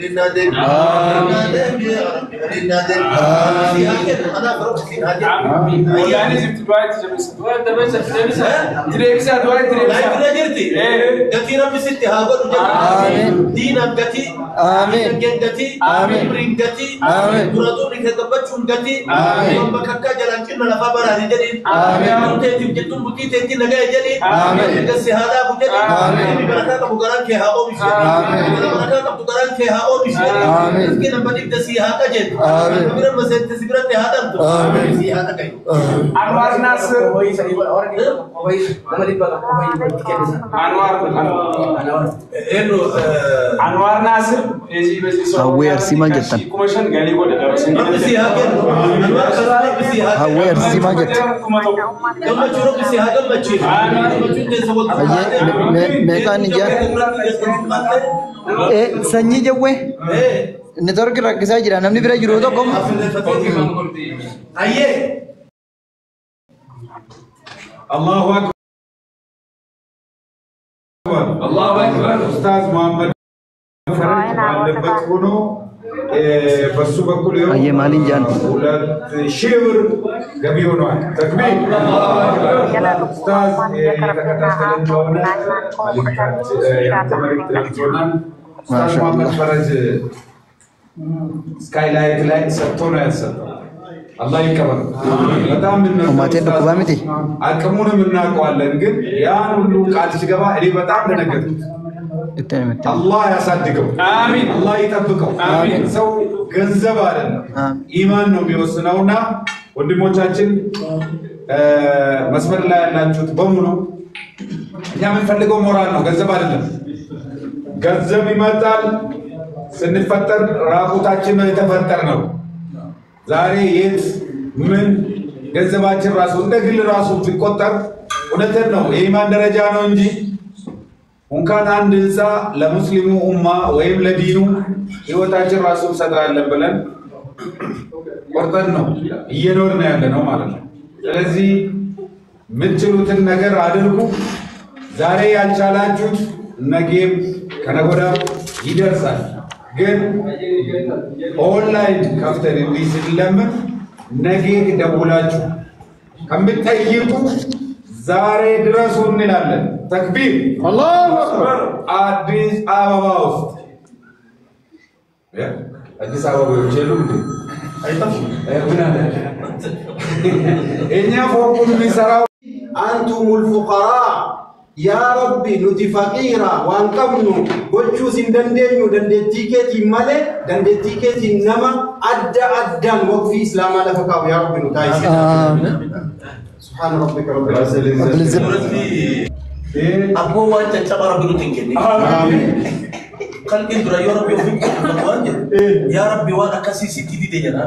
النادر يا رب النادر أنا برب النادر يعني جبت دواء تجلس دواء تبص تريبس دواء تريبس لا جرتي قتي رب ستي هاقول دين قتي آمين قتي آمين برين قتي آمين برادو نكتبتشون قتي آمين بككا جلانكنا لفابر هذه جديد آمين تيجي جدون بتي تيجي نجاي جديد آمين قصي هذا بجديد آمين بركات أبو قران كها أو مش بركات أبو قران كها أو مش كنا بديك قصي هذا جد آمين برا مسجد تسبرت هذا آمين قصي هذا كي أنوار ناصر وهي سليم الأورق وهي لما دي بقى وهي كده أنوار إنه أنوار ناصر يجي بس هوير سيما جتن كومشن قالي بوده بسي هذا أنوار كذا بسي هذا هوير سيما جتن كم تشوف بسي هذا ما تشيل ميكان نجار سني جوه نتورك ركزا جرا نمني برا جرو تو كم أيه الله أكبر الله أكبر أستاذ محمد فرج معلمك كنو بس بقول يوم أيه مالين جان ولاد شيور قبيونو تكبير أستاذ يتكلم جونا أستاذ محمد فرج سكاي لايت لايت سبتونا يسبت الله يكبر በጣም ነው ማቴን ዱባሚቲ አቅሙን ምናቀዋለን ግን ያን ሁሉ ቃል ሲገባ እኔ በጣም ደነገጥኩ አላህ ያሳድገው አሜን አላህ ይጠብቀው አሜን ሰው ገንዘብ አይደለም ኢማን ነው የሚወስነውና ወንድሞቻችን መስመር ላይ ያላችሁት በሙሉ እኛ የምንፈልገው ሞራል ነው ገንዘብ አይደለም ገንዘብ ይመጣል ስንፈጠር ራቁታችን ነው የተፈጠርነው ዛሬ የት ምን ገንዘባችን ራሱ እንደግል ራሱ ቢቆጠር እውነትን ነው የኢማን ደረጃ ነው እንጂ እንኳን አንድ ህንፃ ለሙስሊሙ ኡማ ወይም ለዲኑ ህይወታችን ራሱ ሰጣለን ብለን ቆርጠን ነው እየኖርን ያለ ነው ማለት ነው ስለዚህ ምትሉትን ነገር አድርጉ ዛሬ ያልቻላችሁት ነገም ከነገ ወዲያ ይደርሳል ግን ኦንላይን ካፍተን እንዲስለምን ነገ ደውላችሁ ከምትጠይቁ ዛሬ ድረሱ እንላለን ተክቢር አላሁ አክበር አዲስ አበባ ውስጥ አዲስ አበባ ወጀሉ አይታችሁ ምን አለ እኛ ፎቁን የሚሰራው አንቱሙል ፉቀራ يا ربي نتي فقيرا وانقمنو وجو سندندنيو دندتيكيتي مالي دندتيكيتي نما أدان وقفي إسلام على فكاو يا ربي نتايش سبحان ربك رب العزة أبو وانت تبا ربي نتنكني قال إندرا يا ربي وفيك يا ربي وانا كسي سيتي دي جنا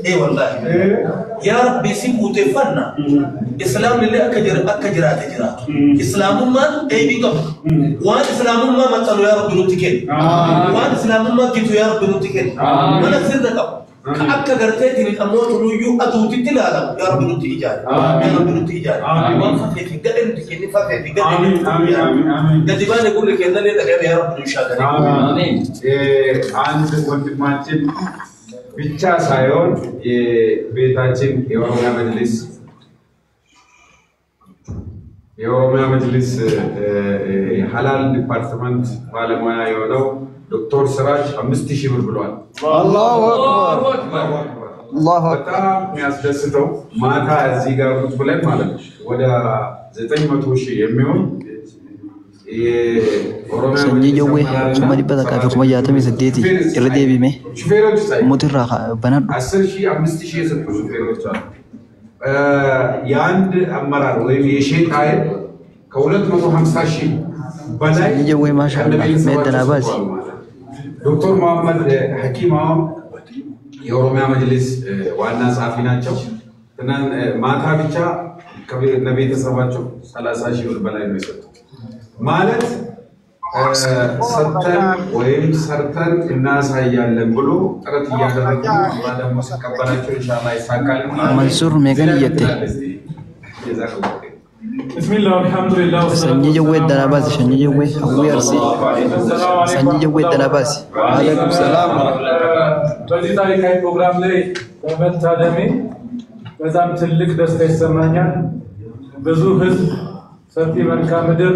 إيه والله يا ربي سيبو تفنى إسلام اللي أكجرات إسلام ما أي بيقف وان إسلام ما مثلا يا ربي نتكين وان إسلام ما جيتو يا ربي نتكين ما نصير نكاب كأكا قرتي من أموت لويو أتوتي تلالا يا ربي نتيجان يا ربي نتيجان وان فتح في قدر نتكين فتح في قدر نتبان يقول لك إذا ليه يا ربي نشاهد آمين عند ወንድማችን ብቻ ሳይሆን የቤታችን የኦሮሚያ መጅሊስ የሐላል ዲፓርትመንት ባለሙያ የሆነው ዶክተር ስራጅ 5000 ብር ብሏል አላሁ አክበር አላሁ አክበር በጣም የሚያስደስተው ማታ እዚህ ጋር ቁጭ ብለን ማለት ነው ወደ 900,000 የሚሆን سنجي جوه ثم دبتا كافي كما جاتمي سديتي إردي بيمي ሹፌሮች ሳይ متر بنات 10,000 5,000 የሰጡ ሹፌሮች አሉ የአንድ አመራር ወይም የሼክ ኃይል ከ250,000 በላይ سنجي جوه ما شاء الله ميدنا باسي ዶክተር መሐመድ ሐኪማ የኦሮሚያ መጅሊስ ዋና ጸሐፊ ናቸው ማታ ብቻ ከቤተሰባቸው 30,000 ብር በላይ ነው የሰጡት ማለት ሰርተን ወይም ሰርተን እናሳያለን ብሎ ጥረት እያደረጉ ባደሞ ሲቀበላቸው ኢንሻአላህ ይሳካል መንሱር ሜገን ይየተ بسم الله والحمد لله سنجي جوي دناباس سنجي جوي أبوي أرسي سنجي جوي دناباس عليكم السلام በዚህ ታሪካዊ ፕሮግራም ላይ በመታደሜ በጣም ትልቅ ደስታ ይሰማኛል ብዙ ህዝብ ሰፊ መልክዓ ምድር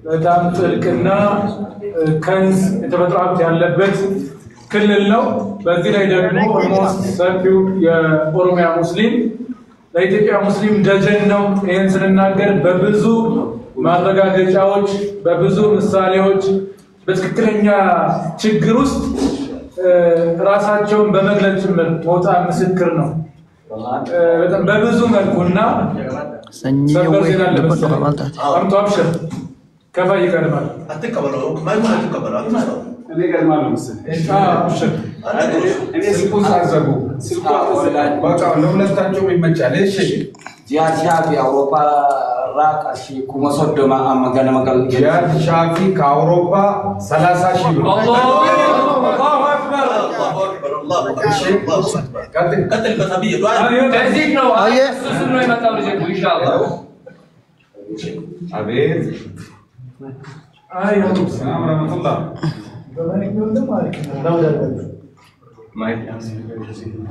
በጣም ጥልቅና ከንዝ የተፈጥሮ ሀብት ያለበት ክልል ነው በዚህ ላይ ደግሞ ኦልሞስት ሰፊው የኦሮሚያ ሙስሊም ለኢትዮጵያ ሙስሊም ደጀን ነው ይሄን ስንናገር በብዙ ማረጋገጫዎች በብዙ ምሳሌዎች በትክክለኛ ችግር ውስጥ ራሳቸውን በመግለጽ ጭምር ሞታ ምስክር ነው በጣም በብዙ መልኩና سنجي لبنو خمالتات أنت أبشر كيف يكلمك؟ أتكبروا ما يكون أتكبروا እኔ ገርማለሁ መሰለኝ أبشر እኔ ስልኩን ሳዘጉ በቃ ለሁለታቸውም ይመቻል እሺ ጂሃድ ሻፊ አውሮፓ ራቅ እሺ ኩመሶዶማ አማጋና መቀል ጂሃድ ሻፊ ከአውሮፓ 30 ሺህ ብር الله أكبر الله أكبر قتل بطبيعي تهزيك نوع أيه. سنو يمتاو لجيكو إن شاء الله አቤት أيوه ሰላም ረህመቱላህ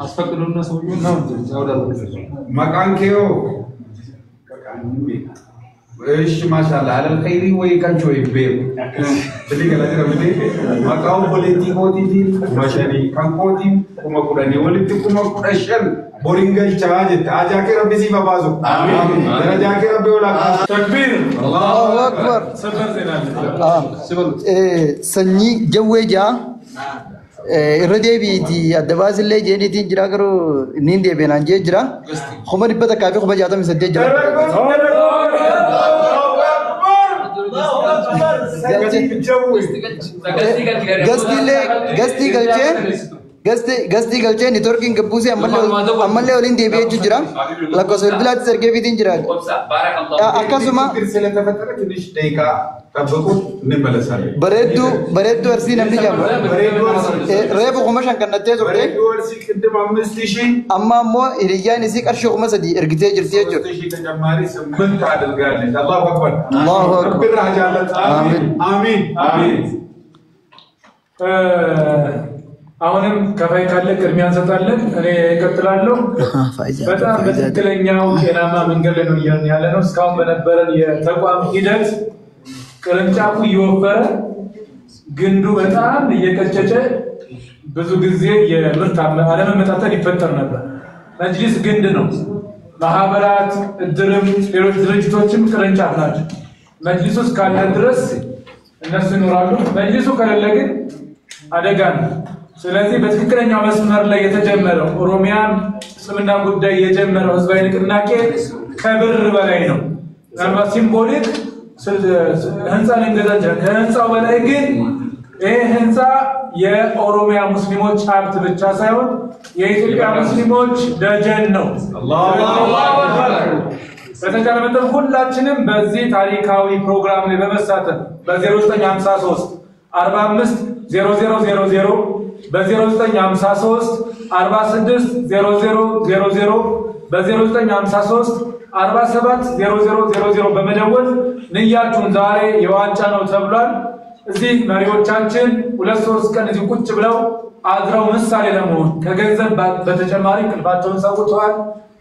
أسفقدونا سويون نعم መቃንኬዮ እሺ ማሻአላ አለል ኸይሪ ወይ ካንቾ ይቤ ስለዚህ ገለጀ ረብቴ መቃው ፖለቲኮቲ ማሻኒ ካንኮቲ ኩመኩዳኒ ወልቲ ኩመኩዳሽን ቦሪንገል ቻጀት አጃከ ረብሲ ባባዙ አሜን ደረጃከ ረብ ወላ تكبير الله أكبر سبر زينا سنجي جوي جا irradee biiti addabaas illee jeenitiin jira garuu niin deebiinaan jee jira kuma dhibbata kaafii kuma 68 jira gastii galchee niitoorkiin gabbuusee ammallee waliin deebi'ee jira lakkoofsa bilbilaatti ergee fiitiin jira akkasuma ስለተፈጠረ ትንሽ ደቂቃ ጠብቁ እንመለሳለን bareedduu arsii namni jaamu reefu kuma shan kannattee turte ወርሲ ቅድም 5000 amma ammoo hiriyyaan isii qarshii kuma 3 ergitee jirti jechuudha. 3000 ተጨማሪ 8 አድርጋለች አላሁ አክበር አላሁ አክበር ረብና ጃለት አሚን አሚን አሚን አሁንም ከፋይ ካለ ቅድሚያ እንሰጣለን እኔ እቀጥላለሁ በጣም በትክክለኛው ጤናማ መንገድ ላይ ነው ያለነው እስካሁን በነበረን የተቋም ሂደት ቅርንጫፉ እየወፈረ ግንዱ በጣም እየቀጨጨ ብዙ ጊዜ የምርት አለመመጣጠን ይፈጠር ነበር መጅሊስ ግንድ ነው ማህበራት እድርም ሌሎች ድርጅቶችም ቅርንጫፍ ናቸው መጅሊሱ እስካለ ድረስ እነሱ ይኖራሉ መጅሊሱ ከሌለ ግን አደጋ ነው ስለዚህ በትክክለኛው መስመር ላይ የተጀመረው ኦሮሚያን እስልምና ጉዳይ የጀመረው ህዝባዊ ንቅናቄ ከብር በላይ ነው ምናልባት ሲምቦሊክ ህንፃ ልንገዛ ከህንፃው በላይ ግን ይህ ህንፃ የኦሮሚያ ሙስሊሞች ሀብት ብቻ ሳይሆን የኢትዮጵያ ሙስሊሞች ደጀን ነው በተቻለ መጠን ሁላችንም በዚህ ታሪካዊ ፕሮግራም ላይ በመሳተፍ በ0953 45 0000 በ0953 46 0000 በ0953 47 0000 በመደወል ንያችሁን ዛሬ የዋንጫ ነው ተብሏል እዚህ መሪዎቻችን 2-3 ቀን እዚህ ቁጭ ብለው አድረው ምሳሌ ለመሆን ከገንዘብ በተጨማሪ ቅልባቸውን ሰውተዋል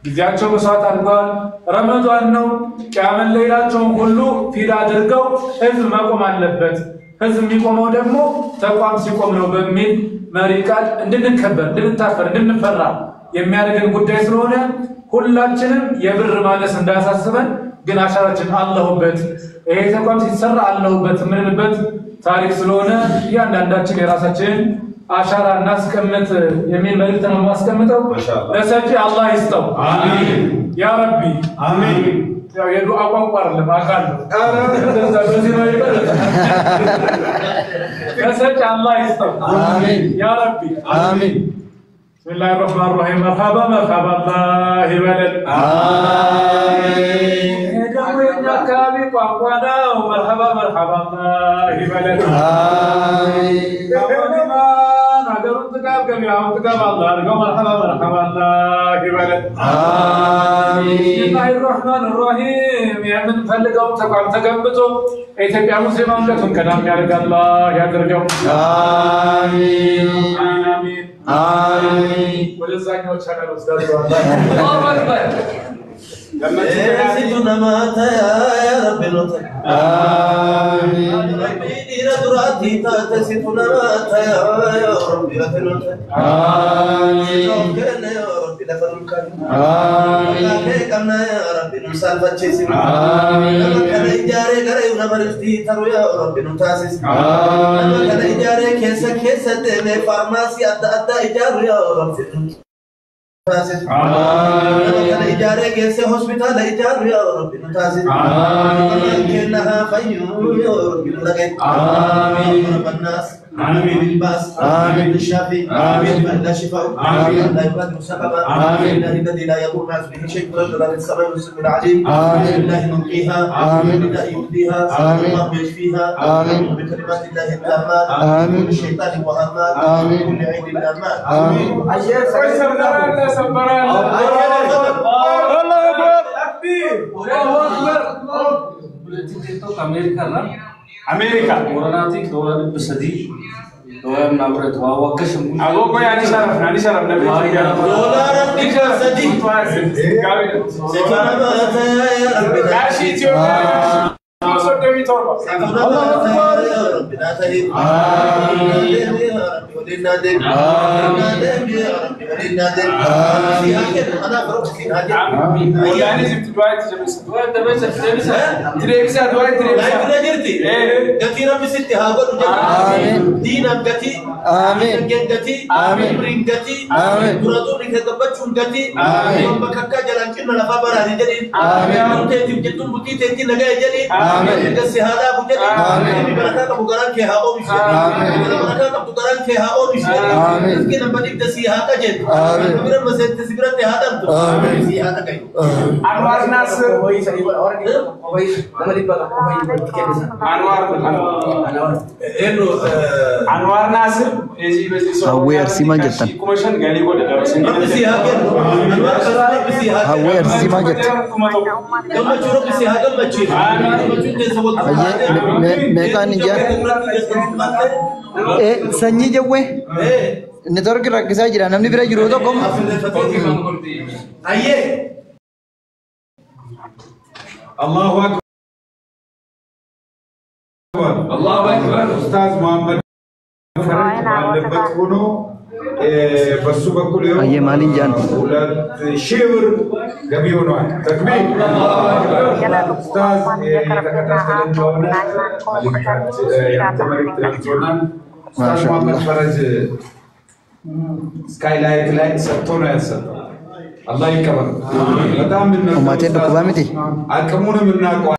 ጊዜያቸው መስዋዕት አድርገዋል ረመዳን ነው ቂያመል ለይላቸውን ሁሉ ፊዳ አድርገው ህዝብ መቆም አለበት ህዝብ የሚቆመው ደግሞ ተቋም ሲቆም ነው በሚል መሪ ቃል እንድንከበር እንድንታፈር እንድንፈራ የሚያደርገን ጉዳይ ስለሆነ ሁላችንም የብር ማነስ እንዳያሳስበን ግን አሻራችን አለሁበት ይሄ ተቋም ሲሰራ አለሁበት ምንልበት ታሪክ ስለሆነ ያንዳንዳችን የራሳችንን አሻራ እናስቀምጥ የሚል መልእክት ነው ማስቀምጠው ለሰጪ አላህ ይስጠው አሜን ያ ረቢ አሜን ያው የዱዓ ቋንቋ አይደለም አካል እንደዛ በዚህ ነው ለሰጪ አላህ ይስጠው አሜን ያ ረቢ አሜን بسم الله الرحمن الرحيم مرحبا مرحبا الله يبلل آمين دعونا كابي قوانا مرحبا مرحبا الله يبلل آمين يا عم تقبل الله ارجو مرحبا مرحبا الله يبارك آمين بسم الله الرحمن الرحيم يا من فلقوا تقام تقبطوا ኢትዮጵያ ሙስሊማንነቱን ቀዳሚ ያደርግ አላህ ያድርገው آمين አሚን آمين ወለዛኛው ቻናል ወስዳችሁ አላህ አክበር سيدنا مات يا رب الوطن آمين ربي دينا دراتي تات سيدنا مات يا رب الوطن آمين كان يا رب لفضلك آمين كنا يا رب نسال فتشي آمين كان إجارة غير نبرفتي ترو يا رب نتاسس آمين كان إجارة كيسة تمي فارماسي أدى إجارة يا رب نتاسس كان إجارة كيسة هوسبيتال إجارة يا رب نتاسس كأنها خيو يا رب نلقي رب الناس آمين الباس آمين الشافي آمين لا شفاء آمين لا يبقى مسببا آمين الذي لا يضر الناس به شيء رجل السماء والسم العليم آمين الله نلقيها آمين الله يهديها آمين الله يشفيها آمين بكلمات الله التامات آمين الشيطان وهمات آمين كل عين الأمان آمين سبران سبران الله أكبر تكبير الله أكبر أمريكا وراناتي دولار بسدي دولار نابرة واقعش أبو كوي أني شرف نبي دولار بسدي سكنا مات يا رب كاشي تيو مصر دمي توربا الله أكبر يا رب ناتهي آمين يا رب ولنا دين آمين يا رب ولنا دين في هاجر أنا فرق في هاجر يعني جبت دواي تجلس دواي تبي تريبسا دواي لا تريبسا يبغى جرتي كثيرا بست هاجر آمين دين أبغتي آمين جنتي آمين برينجتي آمين برادو نكتبت شونجتي آمين بكاكا جلان كنا لفابر هذه جلين آمين تيجي جتون بتي تيجي نجاي جلين آمين قصي هذا بجلين آمين بركة كبوكران كها أو مش بركة كبوكران كها أو مش آمين كنا بديك تسي هذا جل آمين كبيرا مسجد تسيبرت هذا آمين تسي هذا كيو أنوار ناصر إنه أنوار ناصر يجي بس Aware sima jettan. كوميشن قال يقول بسي هذا أنوار كذا بسي هذا Aware sima jettan. كم تشوف بسي هذا كم تشوف Aye meeqaan ija sanyii jawwe network rakkisaa jira namni bira jiru tokko أيه الله أكبر الله أكبر أستاذ محمد فرج ባለበት ሆኖ በሱ በኩል አየ ማሊን ጃን 2,000 ብር ገቢ ሆኗል። ተክቢር ኡስታዝ የተከታተለን ከሆነ ያንተ መልእክት ደርሶናል። ኡስታዝ መሐመድ ፈረጅ ስካይላይት ላይ ሰጥቶ ነው ያሰጠው። አላህ ይቀበል። በጣም ኡማቴ ዱኩባ ሚቲ አቅሙንም እናውቀዋለን።